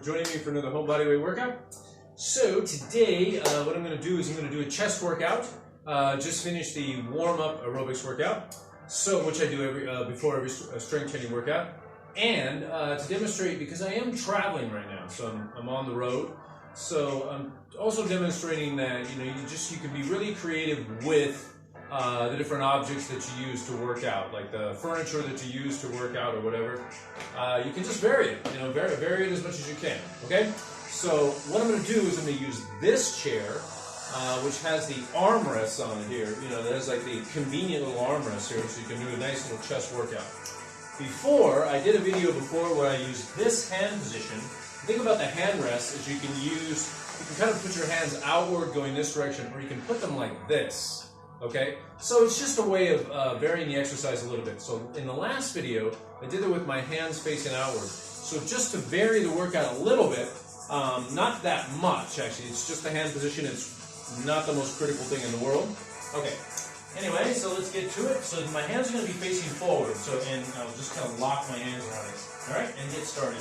for joining me for another whole body weight workout. So today, what I'm going to do is I'm going to do a chest workout. Just finished the warm-up aerobics workout, which I do before every strength training workout. And to demonstrate, because I am traveling right now, so I'm on the road. So I'm also demonstrating that you can be really creative with the different objects that you use to work out, like the furniture that you use to work out or whatever. You can just vary it, vary it as much as you can, okay? So what I'm going to do is I'm going to use this chair, which has the armrests on it here. There's like the convenient little armrests here, so you can do a nice little chest workout. I did a video before where I used this hand position. The thing about the hand rest is you can kind of put your hands outward going this direction, or you can put them like this. Okay, so it's just a way of varying the exercise a little bit. So in the last video, I did it with my hands facing outward. So just to vary the workout a little bit, not that much actually, it's just the hand position, it's not the most critical thing in the world. Okay, anyway, so let's get to it. So my hands are going to be facing forward, and I'll just kind of lock my hands around it. Alright, and get started.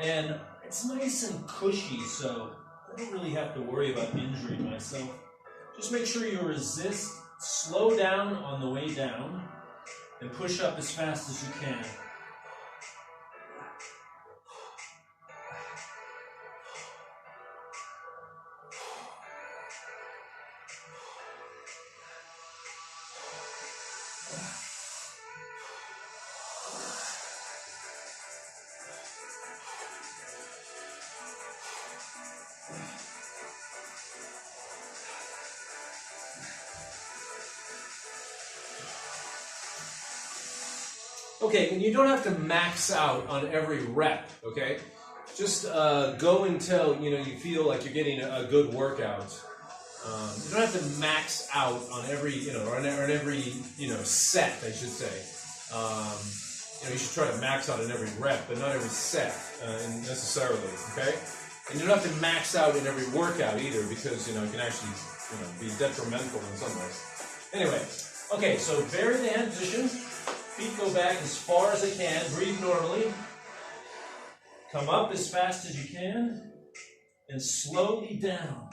And it's nice and cushy, so I don't really have to worry about injuring myself. Just make sure you resist, slow down on the way down, and push up as fast as you can. Okay, and you don't have to max out on every rep, okay? Just go until you feel like you're getting a good workout. You don't have to max out on every, on every, set, I should say. You should try to max out in every rep, but not every set necessarily, okay? And you don't have to max out in every workout either, because, it can actually, be detrimental in some ways. Anyway, okay, so vary the hand position. Feet go back as far as they can. Breathe normally. Come up as fast as you can. And slowly down.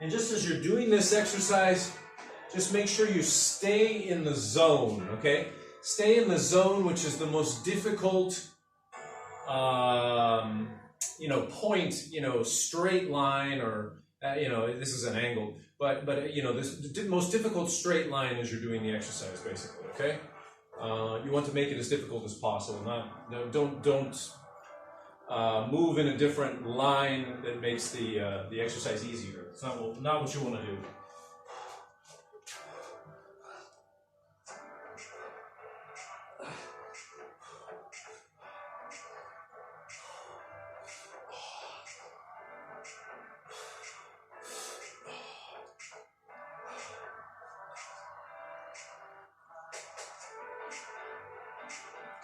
And just as you're doing this exercise, just make sure you stay in the zone, okay? Stay in the zone, which is the most difficult, point, straight line, or, this is an angle, but the most difficult straight line as you're doing the exercise, basically, okay? You want to make it as difficult as possible. Don't move in a different line that makes the exercise easier. It's not what you want to do.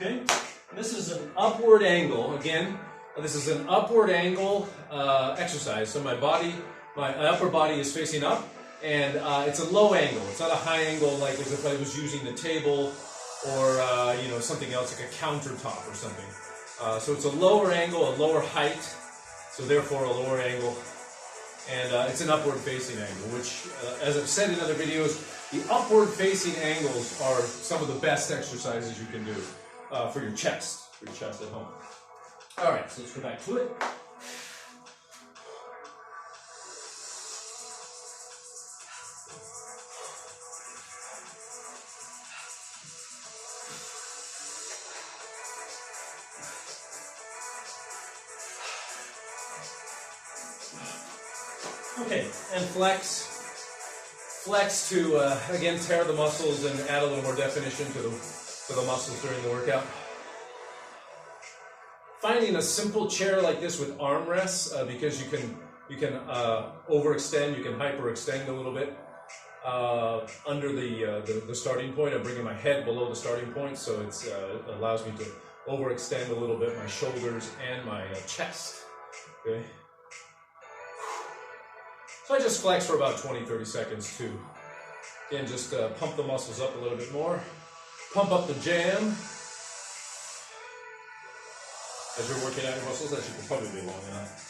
Okay, this is an upward angle. Again, this is an upward angle exercise. So my upper body is facing up, and it's a low angle. It's not a high angle like as if I was using the table or something else like a countertop or something. So it's a lower angle, a lower height. So therefore a lower angle, and it's an upward facing angle. Which, as I've said in other videos, the upward facing angles are some of the best exercises you can do. For your chest at home. All right, so let's go back to it. Okay, and flex to again tear the muscles and add a little more definition to the muscles during the workout. Finding a simple chair like this with armrests, because you can You can overextend, you can hyperextend a little bit under the starting point. I'm bringing my head below the starting point, so it allows me to overextend a little bit my shoulders and my chest. Okay. So I just flex for about 20-30 seconds too. Again, just pump the muscles up a little bit more. Pump up the jam. As you're working out your muscles, that should probably be long enough.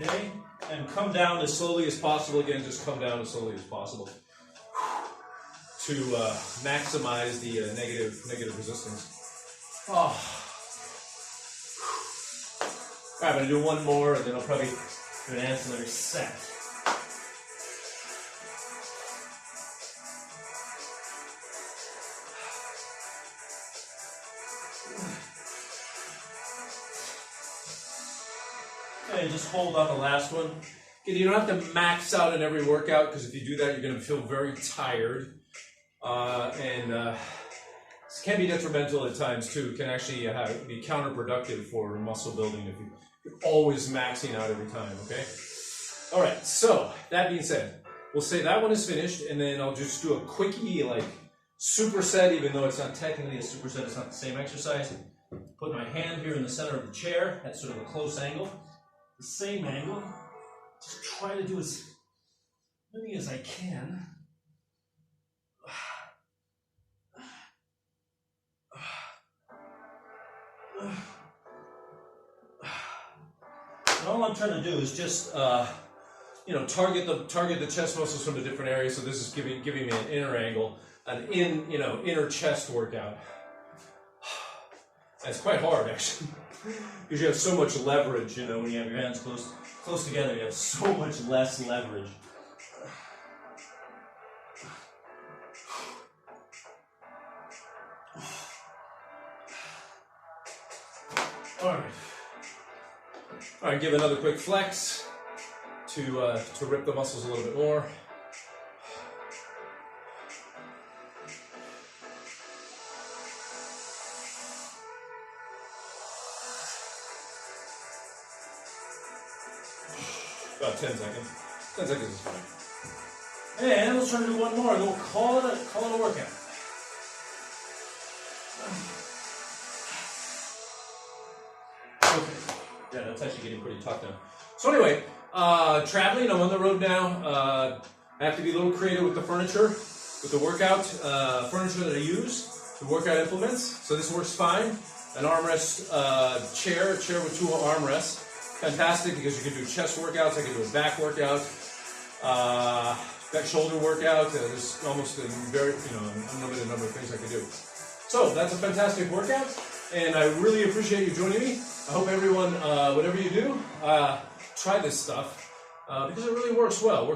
Okay, and come down as slowly as possible. Again, just come down as slowly as possible to maximize the negative resistance. Oh. All right, I'm going to do one more, and then I'll probably do an ancillary set. Okay, just hold on the last one. Again, you don't have to max out in every workout, because if you do that, you're going to feel very tired. This can be detrimental at times too. It can actually be counterproductive for muscle building if you're always maxing out every time, okay? All right, so that being said, we'll say that one is finished, and then I'll just do a quickie, like superset, even though it's not technically a superset, it's not the same exercise. Put my hand here in the center of the chair at sort of a close angle, the same angle. Just try to do as many as I can. And all I'm trying to do is just, target the chest muscles from the different areas. So this is giving me an inner angle, inner chest workout. That's quite hard, actually, because you have so much leverage. When you have your hands close together, you have so much less leverage. All right, give another quick flex to rip the muscles a little bit more. About 10 seconds. 10 seconds is fine. And let's try to do one more, and we'll call it a workout. Okay. Yeah, that's actually getting pretty tough now. So anyway, traveling, I'm on the road now. I have to be a little creative with the furniture, with the workout furniture that I use, the workout implements. So this works fine. An armrest chair with 2 armrests. Fantastic, because you can do chest workouts, I can do a back workout, back shoulder workout. There's almost a very, unlimited number of things I can do. So that's a fantastic workout, and I really appreciate you joining me. I hope everyone, whatever you do, try this stuff because it really works well.